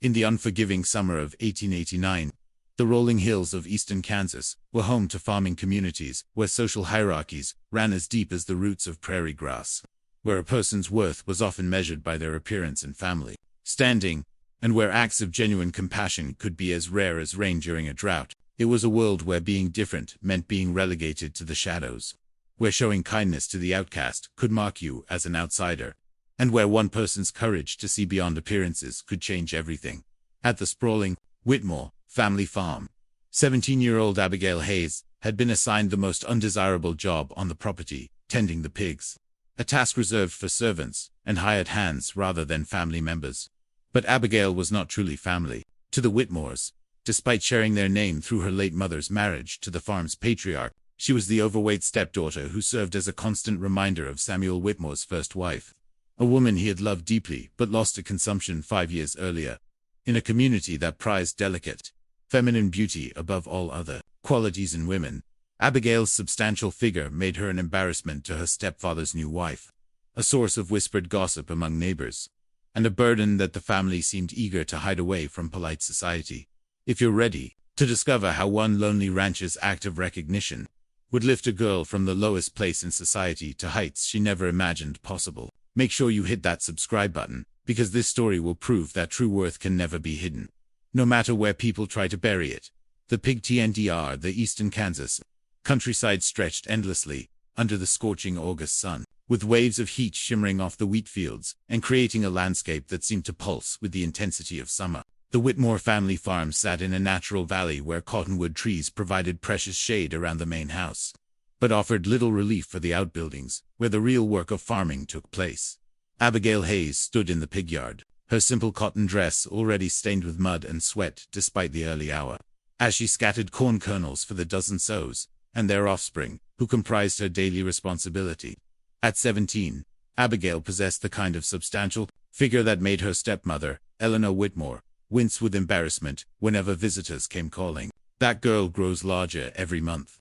In the unforgiving summer of 1889, the rolling hills of eastern Kansas were home to farming communities where social hierarchies ran as deep as the roots of prairie grass, where a person's worth was often measured by their appearance and family standing, and where acts of genuine compassion could be as rare as rain during a drought. It was a world where being different meant being relegated to the shadows, where showing kindness to the outcast could mark you as an outsider, and where one person's courage to see beyond appearances could change everything. At the sprawling Whitmore family farm, 17-year-old Abigail Hayes had been assigned the most undesirable job on the property, tending the pigs, a task reserved for servants and hired hands rather than family members. But Abigail was not truly family to the Whitmores. Despite sharing their name through her late mother's marriage to the farm's patriarch, she was the overweight stepdaughter who served as a constant reminder of Samuel Whitmore's first wife, a woman he had loved deeply but lost to consumption 5 years earlier. In a community that prized delicate, feminine beauty above all other qualities in women, Abigail's substantial figure made her an embarrassment to her stepfather's new wife, a source of whispered gossip among neighbors, and a burden that the family seemed eager to hide away from polite society. If you're ready to discover how one lonely rancher's act of recognition would lift a girl from the lowest place in society to heights she never imagined possible, make sure you hit that subscribe button, because this story will prove that true worth can never be hidden, no matter where people try to bury it. The pigsty, the eastern Kansas countryside stretched endlessly under the scorching August sun, with waves of heat shimmering off the wheat fields and creating a landscape that seemed to pulse with the intensity of summer. The Whitmore family farm sat in a natural valley where cottonwood trees provided precious shade around the main house, but offered little relief for the outbuildings, where the real work of farming took place. Abigail Hayes stood in the pig yard, her simple cotton dress already stained with mud and sweat despite the early hour, as she scattered corn kernels for the dozen sows and their offspring, who comprised her daily responsibility. At 17, Abigail possessed the kind of substantial figure that made her stepmother, Eleanor Whitmore, wince with embarrassment whenever visitors came calling. "That girl grows larger every month,"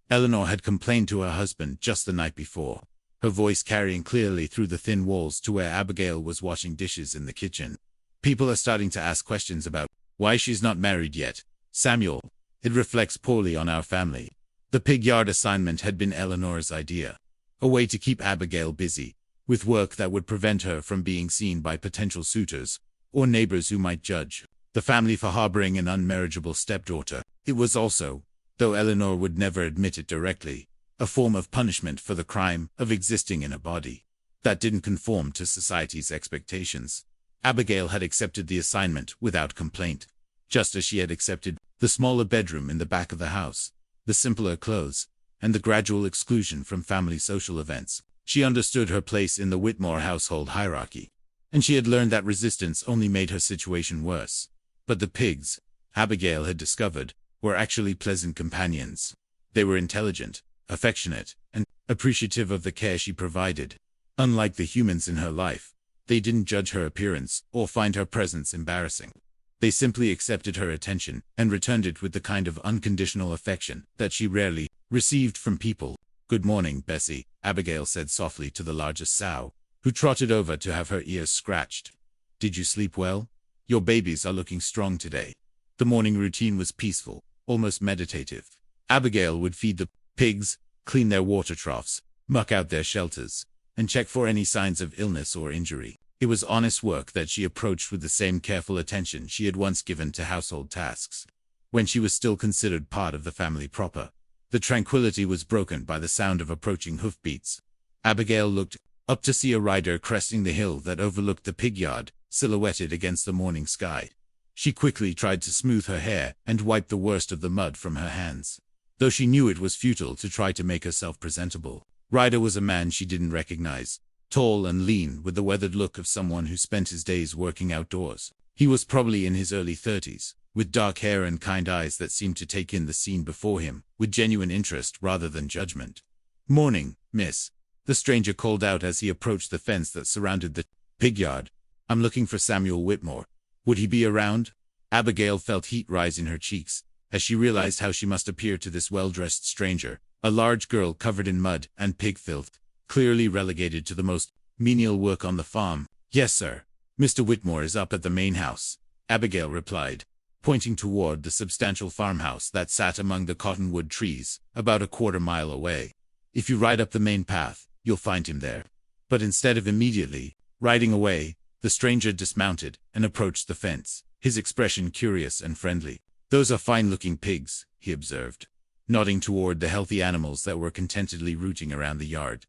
Eleanor had complained to her husband just the night before, her voice carrying clearly through the thin walls to where Abigail was washing dishes in the kitchen. "People are starting to ask questions about why she's not married yet, Samuel. It reflects poorly on our family." The pig yard assignment had been Eleanor's idea, a way to keep Abigail busy with work that would prevent her from being seen by potential suitors or neighbors who might judge the family for harboring an unmarriageable stepdaughter. It was also, though Eleanor would never admit it directly, a form of punishment for the crime of existing in a body that didn't conform to society's expectations. Abigail had accepted the assignment without complaint, just as she had accepted the smaller bedroom in the back of the house, the simpler clothes, and the gradual exclusion from family social events. She understood her place in the Whitmore household hierarchy, and she had learned that resistance only made her situation worse. But the pigs, Abigail had discovered, were actually pleasant companions. They were intelligent, affectionate, and appreciative of the care she provided. Unlike the humans in her life, they didn't judge her appearance or find her presence embarrassing. They simply accepted her attention and returned it with the kind of unconditional affection that she rarely received from people. "Good morning, Bessie," Abigail said softly to the largest sow, who trotted over to have her ears scratched. "Did you sleep well? Your babies are looking strong today." The morning routine was peaceful, almost meditative. Abigail would feed the pigs, clean their water troughs, muck out their shelters, and check for any signs of illness or injury. It was honest work that she approached with the same careful attention she had once given to household tasks, when she was still considered part of the family proper. The tranquility was broken by the sound of approaching hoofbeats. Abigail looked up to see a rider cresting the hill that overlooked the pig yard, silhouetted against the morning sky. She quickly tried to smooth her hair and wipe the worst of the mud from her hands, though she knew it was futile to try to make herself presentable. Rider was a man she didn't recognize, tall and lean with the weathered look of someone who spent his days working outdoors. He was probably in his early 30s, with dark hair and kind eyes that seemed to take in the scene before him with genuine interest rather than judgment. "Morning, miss," the stranger called out as he approached the fence that surrounded the pig yard. "I'm looking for Samuel Whitmore. Would he be around?" Abigail felt heat rise in her cheeks as she realized how she must appear to this well-dressed stranger, a large girl covered in mud and pig filth, clearly relegated to the most menial work on the farm. "Yes, sir. Mr. Whitmore is up at the main house," Abigail replied, pointing toward the substantial farmhouse that sat among the cottonwood trees, about a quarter-mile away. If you ride up the main path, you'll find him there. But instead of immediately riding away, the stranger dismounted and approached the fence, his expression curious and friendly. "Those are fine-looking pigs," he observed, nodding toward the healthy animals that were contentedly rooting around the yard.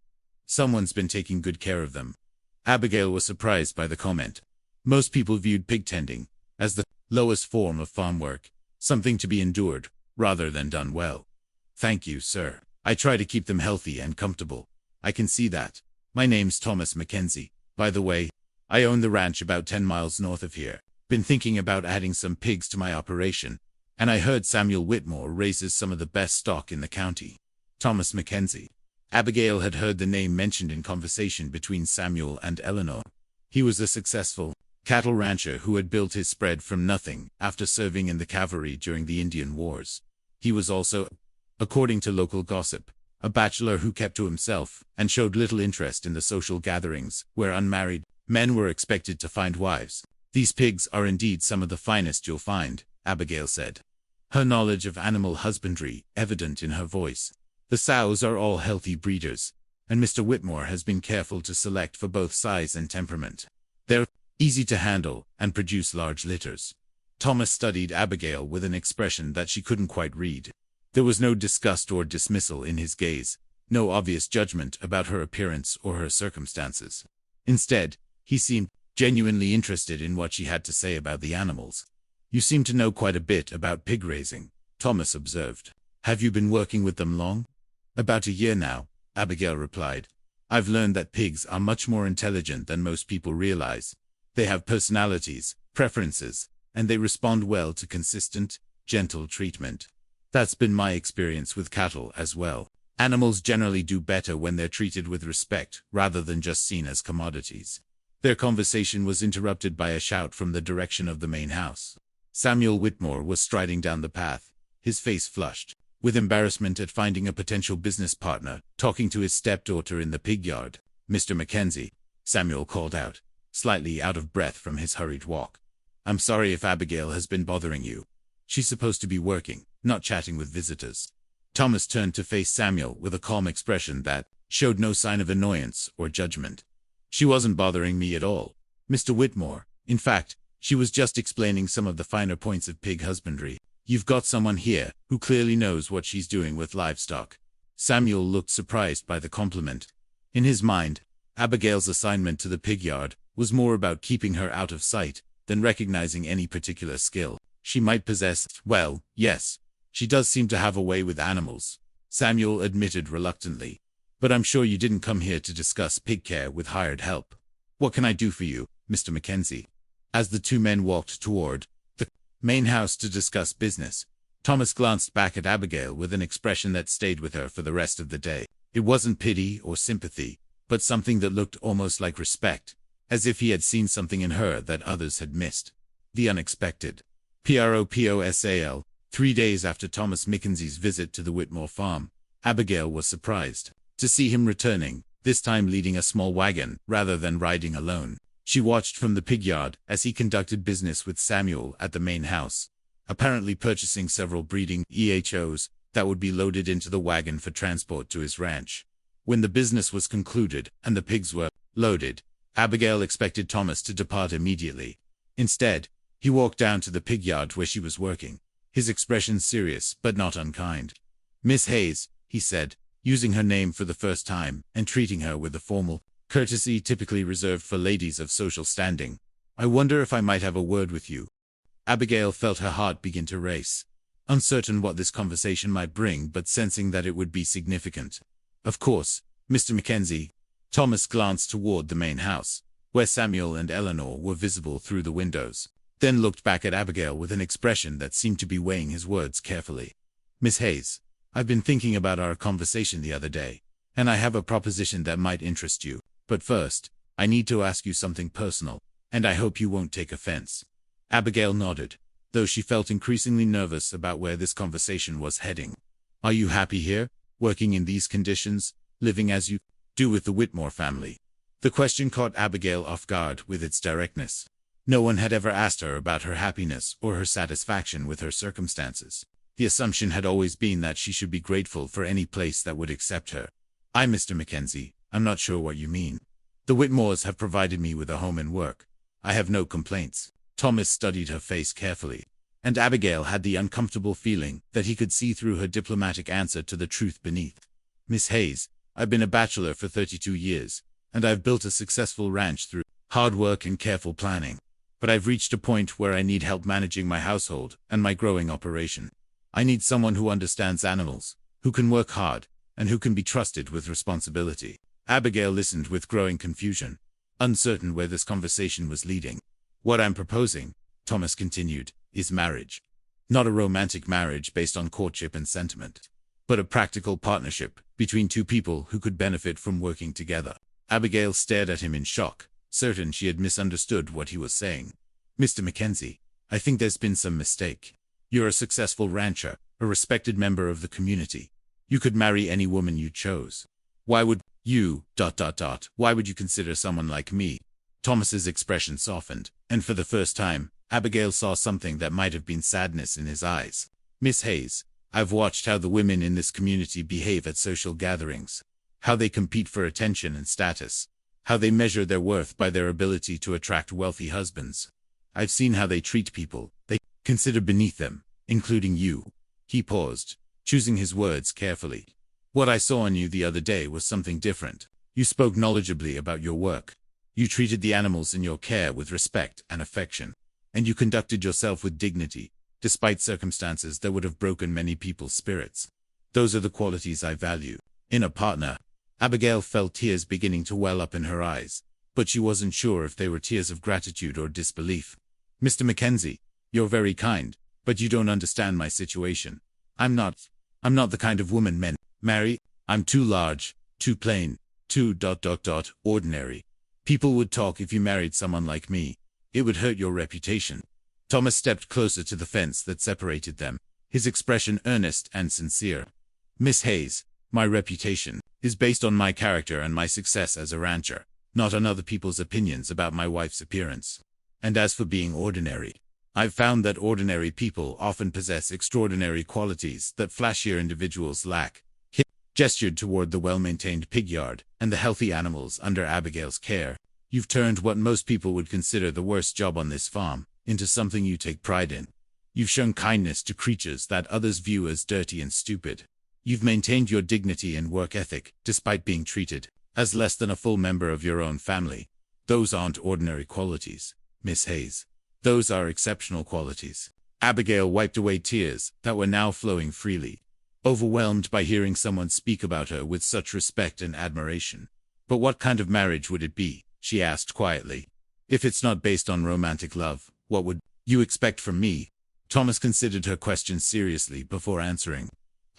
"Someone's been taking good care of them." Abigail was surprised by the comment. Most people viewed pig tending as the lowest form of farm work, something to be endured rather than done well. "Thank you, sir. I try to keep them healthy and comfortable. I can see that. My name's Thomas Mackenzie. By the way, I own the ranch about 10 miles north of here. Been thinking about adding some pigs to my operation, and I heard Samuel Whitmore raises some of the best stock in the county." Thomas Mackenzie. Abigail had heard the name mentioned in conversation between Samuel and Eleanor. He was a successful cattle rancher who had built his spread from nothing after serving in the cavalry during the Indian Wars. He was also, according to local gossip, a bachelor who kept to himself and showed little interest in the social gatherings where unmarried men were expected to find wives. "These pigs are indeed some of the finest you'll find," Abigail said, her knowledge of animal husbandry evident in her voice. "The sows are all healthy breeders, and Mr. Whitmore has been careful to select for both size and temperament. They're easy to handle and produce large litters." Thomas studied Abigail with an expression that she couldn't quite read. There was no disgust or dismissal in his gaze, no obvious judgment about her appearance or her circumstances. Instead, he seemed genuinely interested in what she had to say about the animals. "You seem to know quite a bit about pig raising," Thomas observed. "Have you been working with them long?" "About a year now," Abigail replied. "I've learned that pigs are much more intelligent than most people realize. They have personalities, preferences, and they respond well to consistent, gentle treatment. That's been my experience with cattle as well. Animals generally do better when they're treated with respect rather than just seen as commodities." Their conversation was interrupted by a shout from the direction of the main house. Samuel Whitmore was striding down the path, his face flushed with embarrassment at finding a potential business partner talking to his stepdaughter in the pig yard. "Mr. Mackenzie," Samuel called out, slightly out of breath from his hurried walk. "I'm sorry if Abigail has been bothering you. She's supposed to be working, not chatting with visitors." Thomas turned to face Samuel with a calm expression that showed no sign of annoyance or judgment. "She wasn't bothering me at all, Mr. Whitmore. In fact, she was just explaining some of the finer points of pig husbandry. You've got someone here who clearly knows what she's doing with livestock." Samuel looked surprised by the compliment. In his mind, Abigail's assignment to the pig yard was more about keeping her out of sight than recognizing any particular skill she might possess. "Well, yes, she does seem to have a way with animals," Samuel admitted reluctantly. "But I'm sure you didn't come here to discuss pig care with hired help. What can I do for you, Mr. Mackenzie?" As the two men walked toward the main house to discuss business, Thomas glanced back at Abigail with an expression that stayed with her for the rest of the day. It wasn't pity or sympathy, but something that looked almost like respect, as if he had seen something in her that others had missed. The unexpected. PROPOSAL. 3 days after Thomas Mackenzie's visit to the Whitmore farm, Abigail was surprised to see him returning, this time leading a small wagon rather than riding alone. She watched from the pig yard as he conducted business with Samuel at the main house, apparently purchasing several breeding EHOs that would be loaded into the wagon for transport to his ranch. When the business was concluded and the pigs were loaded, Abigail expected Thomas to depart immediately. Instead, he walked down to the pig yard where she was working, his expression serious but not unkind. "Miss Hayes," he said, using her name for the first time and treating her with the formal courtesy typically reserved for ladies of social standing. "I wonder if I might have a word with you." Abigail felt her heart begin to race, uncertain what this conversation might bring but sensing that it would be significant. "Of course, Mr. Mackenzie." Thomas glanced toward the main house, where Samuel and Eleanor were visible through the windows, then looked back at Abigail with an expression that seemed to be weighing his words carefully. "Miss Hayes, I've been thinking about our conversation the other day, and I have a proposition that might interest you. But first, I need to ask you something personal, and I hope you won't take offense." Abigail nodded, though she felt increasingly nervous about where this conversation was heading. "Are you happy here, working in these conditions, living as you do with the Whitmore family?" The question caught Abigail off guard with its directness. No one had ever asked her about her happiness or her satisfaction with her circumstances. The assumption had always been that she should be grateful for any place that would accept her. Mr. Mackenzie, I'm not sure what you mean. The Whitmores have provided me with a home and work. I have no complaints. Thomas studied her face carefully, and Abigail had the uncomfortable feeling that he could see through her diplomatic answer to the truth beneath. Miss Hayes, I've been a bachelor for 32 years, and I've built a successful ranch through hard work and careful planning. But I've reached a point where I need help managing my household and my growing operation. I need someone who understands animals, who can work hard, and who can be trusted with responsibility. Abigail listened with growing confusion, uncertain where this conversation was leading. What I'm proposing, Thomas continued, is marriage. Not a romantic marriage based on courtship and sentiment, but a practical partnership between two people who could benefit from working together. Abigail stared at him in shock, certain she had misunderstood what he was saying. Mr. Mackenzie, I think there's been some mistake. You're a successful rancher, a respected member of the community. You could marry any woman you chose. Why would you, why would you consider someone like me? Thomas's expression softened, and for the first time, Abigail saw something that might have been sadness in his eyes. Miss Hayes, I've watched how the women in this community behave at social gatherings, how they compete for attention and status, how they measure their worth by their ability to attract wealthy husbands. I've seen how they treat people they consider beneath them, including you. He paused, choosing his words carefully. What I saw in you the other day was something different. You spoke knowledgeably about your work. You treated the animals in your care with respect and affection, and you conducted yourself with dignity, despite circumstances that would have broken many people's spirits. Those are the qualities I value in a partner. Abigail felt tears beginning to well up in her eyes, but she wasn't sure if they were tears of gratitude or disbelief. Mr. Mackenzie, you're very kind, but you don't understand my situation. I'm not the kind of woman men marry. I'm too large, too plain, too ordinary. People would talk if you married someone like me. It would hurt your reputation. Thomas stepped closer to the fence that separated them, his expression earnest and sincere. Miss Hayes, my reputation is based on my character and my success as a rancher, not on other people's opinions about my wife's appearance. And as for being ordinary, I've found that ordinary people often possess extraordinary qualities that flashier individuals lack. He gestured toward the well-maintained pig yard and the healthy animals under Abigail's care. You've turned what most people would consider the worst job on this farm into something you take pride in. You've shown kindness to creatures that others view as dirty and stupid. You've maintained your dignity and work ethic, despite being treated as less than a full member of your own family. Those aren't ordinary qualities, Miss Hayes. Those are exceptional qualities. Abigail wiped away tears that were now flowing freely, overwhelmed by hearing someone speak about her with such respect and admiration. But what kind of marriage would it be, she asked quietly. If it's not based on romantic love, what would you expect from me? Thomas considered her question seriously before answering.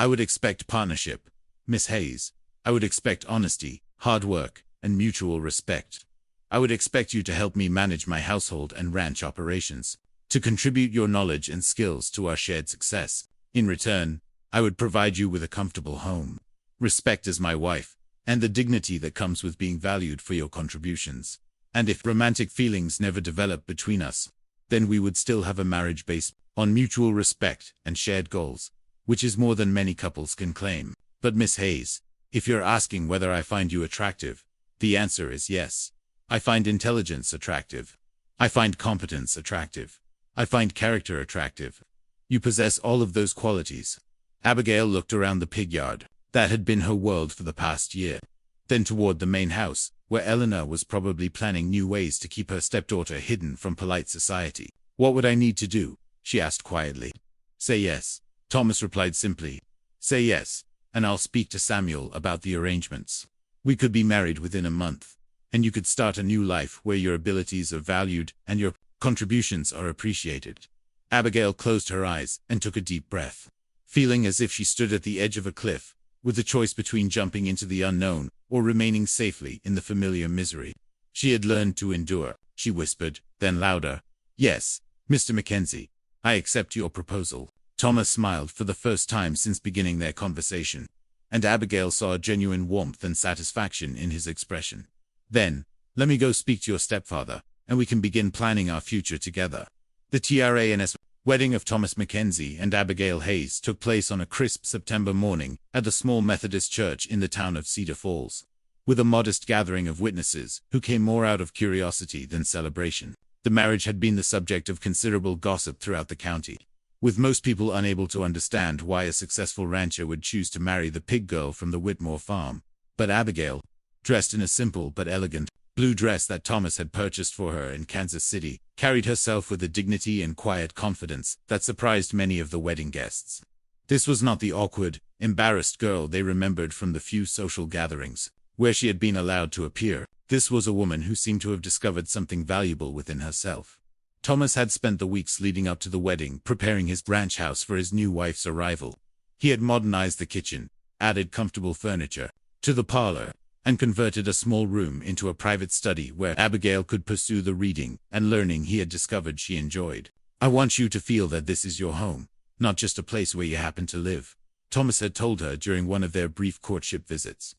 I would expect partnership, Miss Hayes. I would expect honesty, hard work, and mutual respect. I would expect you to help me manage my household and ranch operations, to contribute your knowledge and skills to our shared success. In return, I would provide you with a comfortable home, respect as my wife, and the dignity that comes with being valued for your contributions. And if romantic feelings never develop between us, then we would still have a marriage based on mutual respect and shared goals, which is more than many couples can claim. But Miss Hayes, if you're asking whether I find you attractive, the answer is yes. I find intelligence attractive. I find competence attractive. I find character attractive. You possess all of those qualities. Abigail looked around the pig yard. That had been her world for the past year. Then toward the main house, where Eleanor was probably planning new ways to keep her stepdaughter hidden from polite society. What would I need to do? She asked quietly. Say yes. Thomas replied simply. Say yes, and I'll speak to Samuel about the arrangements. We could be married within a month, and you could start a new life where your abilities are valued and your contributions are appreciated. Abigail closed her eyes and took a deep breath, feeling as if she stood at the edge of a cliff, with the choice between jumping into the unknown or remaining safely in the familiar misery. She had learned to endure, she whispered, then louder. Yes, Mr. Mackenzie, I accept your proposal. Thomas smiled for the first time since beginning their conversation, and Abigail saw a genuine warmth and satisfaction in his expression. Then, let me go speak to your stepfather, and we can begin planning our future together. The TRANS wedding of Thomas Mackenzie and Abigail Hayes took place on a crisp September morning at the small Methodist church in the town of Cedar Falls, with a modest gathering of witnesses who came more out of curiosity than celebration. The marriage had been the subject of considerable gossip throughout the county, with most people unable to understand why a successful rancher would choose to marry the pig girl from the Whitmore farm. But Abigail, dressed in a simple but elegant blue dress that Thomas had purchased for her in Kansas City, carried herself with a dignity and quiet confidence that surprised many of the wedding guests. This was not the awkward, embarrassed girl they remembered from the few social gatherings where she had been allowed to appear. This was a woman who seemed to have discovered something valuable within herself. Thomas had spent the weeks leading up to the wedding preparing his ranch house for his new wife's arrival. He had modernized the kitchen, added comfortable furniture to the parlor, and converted a small room into a private study where Abigail could pursue the reading and learning he had discovered she enjoyed. "I want you to feel that this is your home, not just a place where you happen to live," Thomas had told her during one of their brief courtship visits.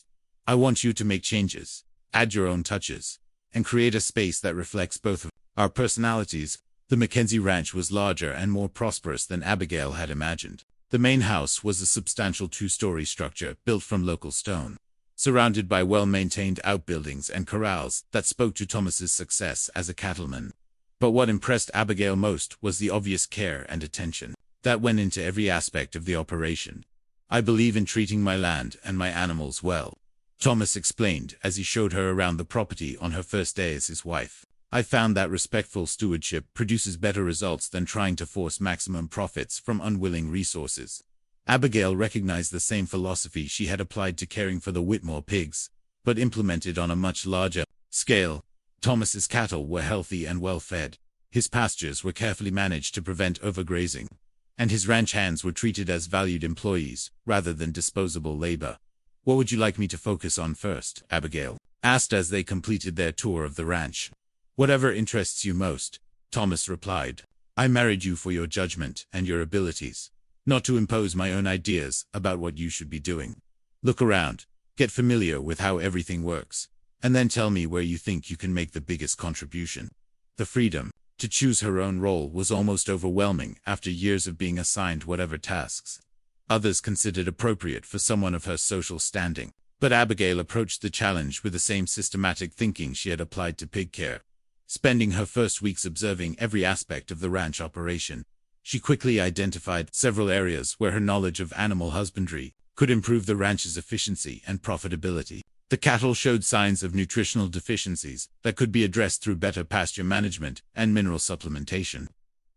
"I want you to make changes, add your own touches, and create a space that reflects both of our personalities." The Mackenzie Ranch was larger and more prosperous than Abigail had imagined. The main house was a substantial two-story structure built from local stone, surrounded by well-maintained outbuildings and corrals that spoke to Thomas's success as a cattleman. But what impressed Abigail most was the obvious care and attention that went into every aspect of the operation. "I believe in treating my land and my animals well," Thomas explained as he showed her around the property on her first day as his wife. "I found that respectful stewardship produces better results than trying to force maximum profits from unwilling resources." Abigail recognized the same philosophy she had applied to caring for the Whitmore pigs, but implemented on a much larger scale. Thomas's cattle were healthy and well-fed, his pastures were carefully managed to prevent overgrazing, and his ranch hands were treated as valued employees rather than disposable labor. "What would you like me to focus on first?" Abigail asked as they completed their tour of the ranch. "Whatever interests you most," Thomas replied. "I married you for your judgment and your abilities, not to impose my own ideas about what you should be doing. Look around, get familiar with how everything works, and then tell me where you think you can make the biggest contribution." The freedom to choose her own role was almost overwhelming after years of being assigned whatever tasks others considered appropriate for someone of her social standing. But Abigail approached the challenge with the same systematic thinking she had applied to pig care. Spending her first weeks observing every aspect of the ranch operation, she quickly identified several areas where her knowledge of animal husbandry could improve the ranch's efficiency and profitability. The cattle showed signs of nutritional deficiencies that could be addressed through better pasture management and mineral supplementation.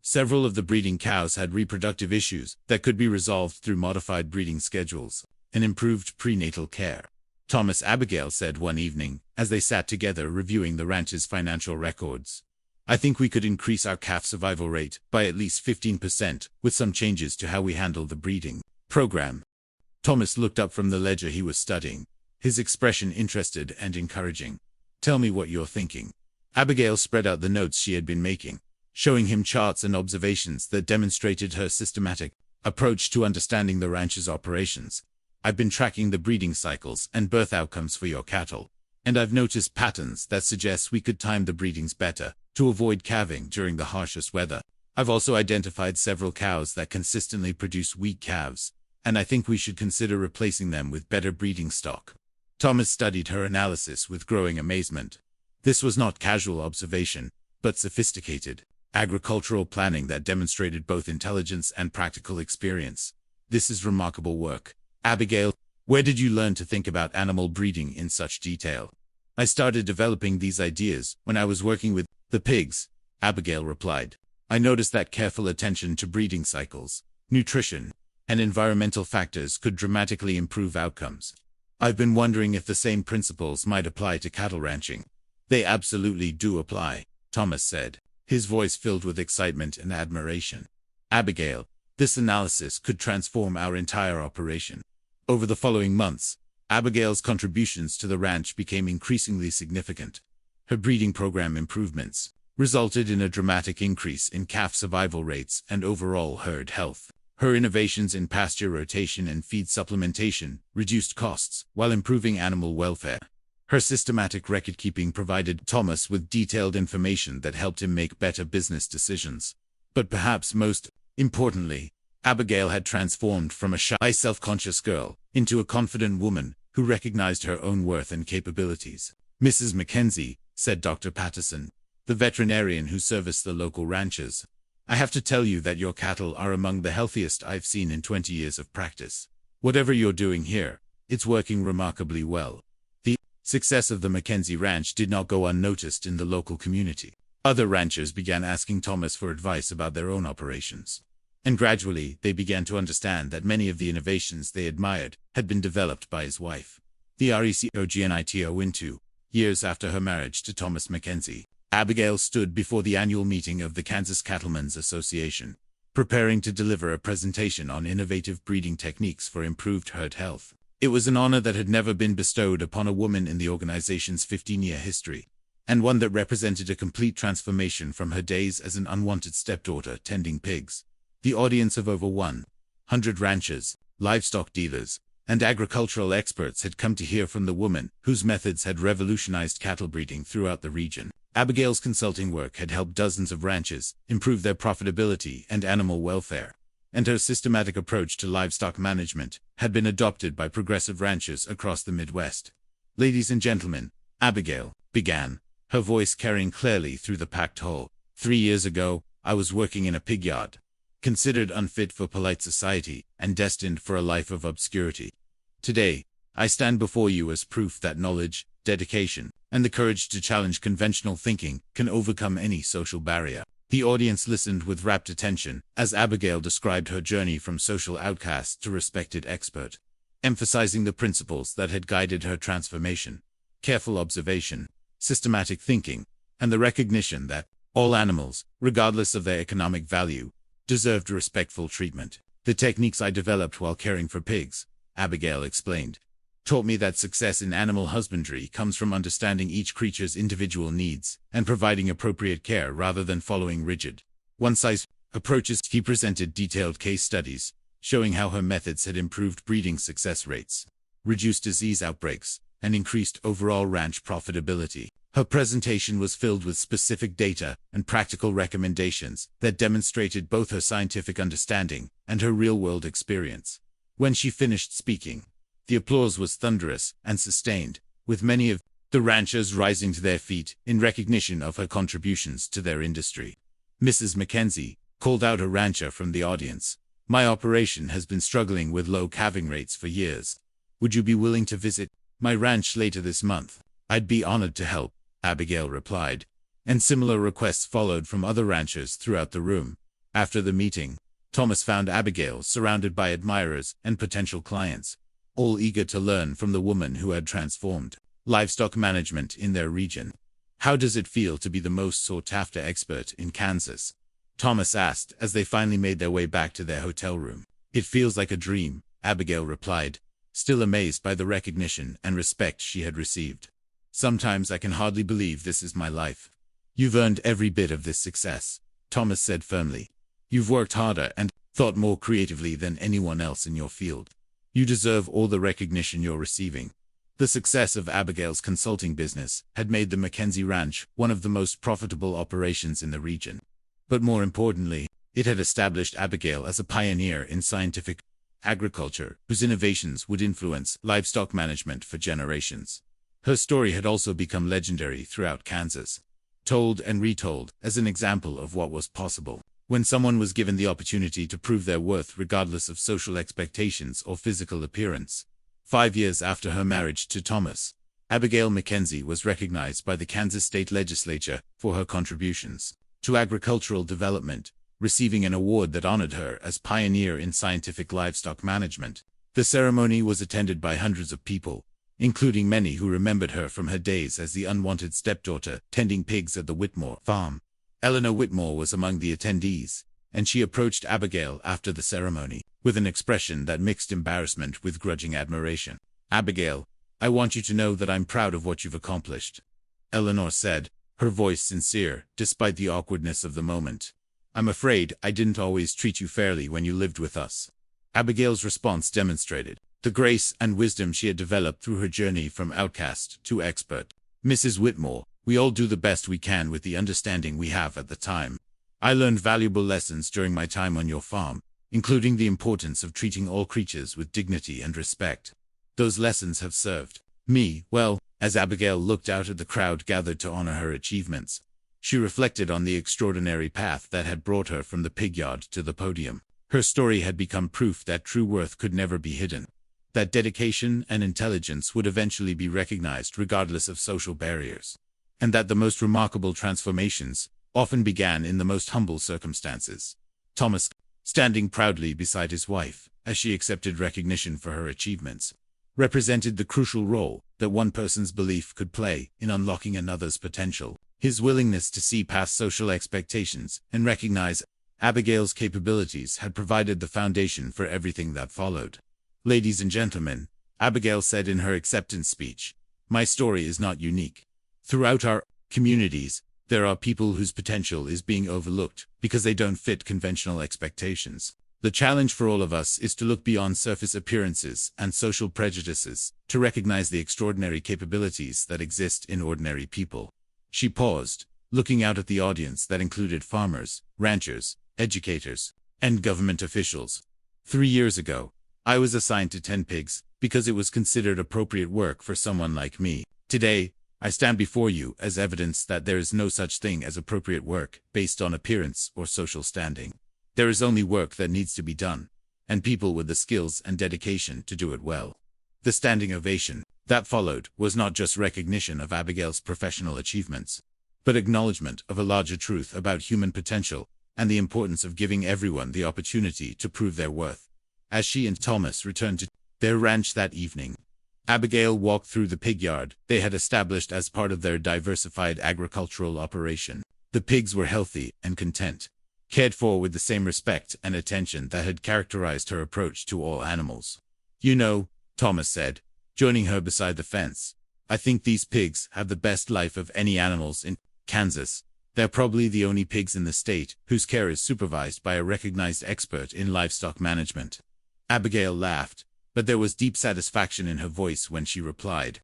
Several of the breeding cows had reproductive issues that could be resolved through modified breeding schedules and improved prenatal care. Thomas Abigail said one evening, as they sat together reviewing the ranch's financial records, "I think we could increase our calf survival rate by at least 15% with some changes to how we handle the breeding program." Thomas looked up from the ledger he was studying, his expression interested and encouraging. "Tell me what you're thinking." Abigail spread out the notes she had been making, showing him charts and observations that demonstrated her systematic approach to understanding the ranch's operations. "I've been tracking the breeding cycles and birth outcomes for your cattle, and I've noticed patterns that suggest we could time the breedings better to avoid calving during the harshest weather. I've also identified several cows that consistently produce weak calves, and I think we should consider replacing them with better breeding stock." Thomas studied her analysis with growing amazement. This was not casual observation, but sophisticated agricultural planning that demonstrated both intelligence and practical experience. "This is remarkable work, Abigail. Where did you learn to think about animal breeding in such detail?" "I started developing these ideas when I was working with the pigs," Abigail replied. "I noticed that careful attention to breeding cycles, nutrition, and environmental factors could dramatically improve outcomes. I've been wondering if the same principles might apply to cattle ranching." "They absolutely do apply," Thomas said, his voice filled with excitement and admiration. "Abigail, this analysis could transform our entire operation." Over the following months, Abigail's contributions to the ranch became increasingly significant. Her breeding program improvements resulted in a dramatic increase in calf survival rates and overall herd health. Her innovations in pasture rotation and feed supplementation reduced costs while improving animal welfare. Her systematic record-keeping provided Thomas with detailed information that helped him make better business decisions. But perhaps most importantly, Abigail had transformed from a shy, self-conscious girl into a confident woman who recognized her own worth and capabilities. "Mrs. Mackenzie," said Dr. Patterson, the veterinarian who serviced the local ranches, "I have to tell you that your cattle are among the healthiest I've seen in 20 years of practice. Whatever you're doing here, it's working remarkably well." The success of the Mackenzie Ranch did not go unnoticed in the local community. Other ranchers began asking Thomas for advice about their own operations. And gradually, they began to understand that many of the innovations they admired had been developed by his wife. The RECOGNITO. Years after her marriage to Thomas Mackenzie, Abigail stood before the annual meeting of the Kansas Cattlemen's Association, preparing to deliver a presentation on innovative breeding techniques for improved herd health. It was an honor that had never been bestowed upon a woman in the organization's 15-year history, and one that represented a complete transformation from her days as an unwanted stepdaughter tending pigs. The audience of over 100 ranchers, livestock dealers, and agricultural experts had come to hear from the woman whose methods had revolutionized cattle breeding throughout the region. Abigail's consulting work had helped dozens of ranches improve their profitability and animal welfare, and her systematic approach to livestock management had been adopted by progressive ranchers across the Midwest. "Ladies and gentlemen," Abigail began, her voice carrying clearly through the packed hall. 3 years ago, I was working in a pig yard, considered unfit for polite society and destined for a life of obscurity. Today, I stand before you as proof that knowledge, dedication, and the courage to challenge conventional thinking can overcome any social barrier. The audience listened with rapt attention as Abigail described her journey from social outcast to respected expert, emphasizing the principles that had guided her transformation: careful observation, systematic thinking, and the recognition that all animals, regardless of their economic value, deserved respectful treatment. "The techniques I developed while caring for pigs," Abigail explained, "taught me that success in animal husbandry comes from understanding each creature's individual needs and providing appropriate care rather than following rigid, one-size approaches." He presented detailed case studies showing how her methods had improved breeding success rates, reduced disease outbreaks, and increased overall ranch profitability. Her presentation was filled with specific data and practical recommendations that demonstrated both her scientific understanding and her real-world experience. When she finished speaking, the applause was thunderous and sustained, with many of the ranchers rising to their feet in recognition of her contributions to their industry. "Mrs. Mackenzie," called out a rancher from the audience, "my operation has been struggling with low calving rates for years. Would you be willing to visit my ranch later this month?" "I'd be honored to help," Abigail replied, and similar requests followed from other ranchers throughout the room. After the meeting, Thomas found Abigail surrounded by admirers and potential clients, all eager to learn from the woman who had transformed livestock management in their region. "How does it feel to be the most sought-after expert in Kansas?" Thomas asked as they finally made their way back to their hotel room. "It feels like a dream," Abigail replied, still amazed by the recognition and respect she had received. "Sometimes I can hardly believe this is my life." "You've earned every bit of this success," Thomas said firmly. "You've worked harder and thought more creatively than anyone else in your field. You deserve all the recognition you're receiving." The success of Abigail's consulting business had made the Mackenzie Ranch one of the most profitable operations in the region. But more importantly, it had established Abigail as a pioneer in scientific agriculture, whose innovations would influence livestock management for generations. Her story had also become legendary throughout Kansas, told and retold as an example of what was possible when someone was given the opportunity to prove their worth regardless of social expectations or physical appearance. 5 years after her marriage to Thomas, Abigail Mackenzie was recognized by the Kansas State Legislature for her contributions to agricultural development, receiving an award that honored her as pioneer in scientific livestock management. The ceremony was attended by hundreds of people, including many who remembered her from her days as the unwanted stepdaughter tending pigs at the Whitmore farm. Eleanor Whitmore was among the attendees, and she approached Abigail after the ceremony with an expression that mixed embarrassment with grudging admiration. "Abigail, I want you to know that I'm proud of what you've accomplished," Eleanor said, her voice sincere despite the awkwardness of the moment. "I'm afraid I didn't always treat you fairly when you lived with us." Abigail's response demonstrated the grace and wisdom she had developed through her journey from outcast to expert. Mrs. Whitmore, we all do the best we can with the understanding we have at the time. I learned valuable lessons during my time on your farm, including the importance of treating all creatures with dignity and respect. Those lessons have served me well. As Abigail looked out at the crowd gathered to honor her achievements, she reflected on the extraordinary path that had brought her from the pig yard to the podium. Her story had become proof that true worth could never be hidden, that dedication and intelligence would eventually be recognized regardless of social barriers, and that the most remarkable transformations often began in the most humble circumstances. Thomas, standing proudly beside his wife as she accepted recognition for her achievements, represented the crucial role that one person's belief could play in unlocking another's potential. His willingness to see past social expectations and recognize Abigail's capabilities had provided the foundation for everything that followed. "Ladies and gentlemen," Abigail said in her acceptance speech, "my story is not unique. Throughout our communities, there are people whose potential is being overlooked because they don't fit conventional expectations. The challenge for all of us is to look beyond surface appearances and social prejudices, to recognize the extraordinary capabilities that exist in ordinary people." She paused, looking out at the audience that included farmers, ranchers, educators, and government officials. 3 years ago, I was assigned to tend pigs because it was considered appropriate work for someone like me. Today, I stand before you as evidence that there is no such thing as appropriate work based on appearance or social standing. There is only work that needs to be done, and people with the skills and dedication to do it well. The standing ovation that followed was not just recognition of Abigail's professional achievements, but acknowledgement of a larger truth about human potential and the importance of giving everyone the opportunity to prove their worth. As she and Thomas returned to their ranch that evening, Abigail walked through the pig yard they had established as part of their diversified agricultural operation. The pigs were healthy and content, cared for with the same respect and attention that had characterized her approach to all animals. "You know," Thomas said, joining her beside the fence, "I think these pigs have the best life of any animals in Kansas. They're probably the only pigs in the state whose care is supervised by a recognized expert in livestock management." Abigail laughed, but there was deep satisfaction in her voice when she replied,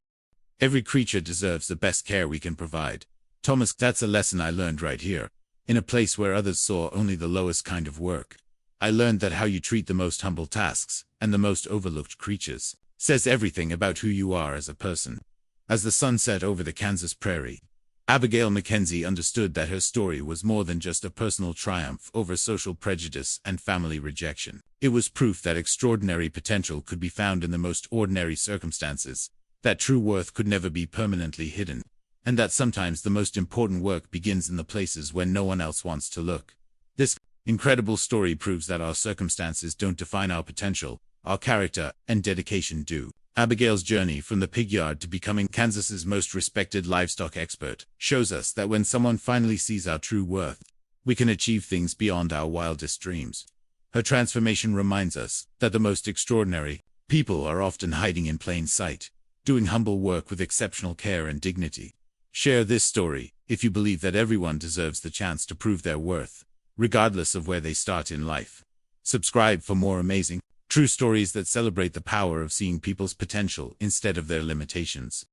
"Every creature deserves the best care we can provide. Thomas, that's a lesson I learned right here, in a place where others saw only the lowest kind of work. I learned that how you treat the most humble tasks and the most overlooked creatures says everything about who you are as a person." As the sun set over the Kansas prairie, Abigail Mackenzie understood that her story was more than just a personal triumph over social prejudice and family rejection. It was proof that extraordinary potential could be found in the most ordinary circumstances, that true worth could never be permanently hidden, and that sometimes the most important work begins in the places where no one else wants to look. This incredible story proves that our circumstances don't define our potential, our character and dedication do. Abigail's journey from the pig yard to becoming Kansas's most respected livestock expert shows us that when someone finally sees our true worth, we can achieve things beyond our wildest dreams. Her transformation reminds us that the most extraordinary people are often hiding in plain sight, doing humble work with exceptional care and dignity. Share this story if you believe that everyone deserves the chance to prove their worth, regardless of where they start in life. Subscribe for more amazing, true stories that celebrate the power of seeing people's potential instead of their limitations.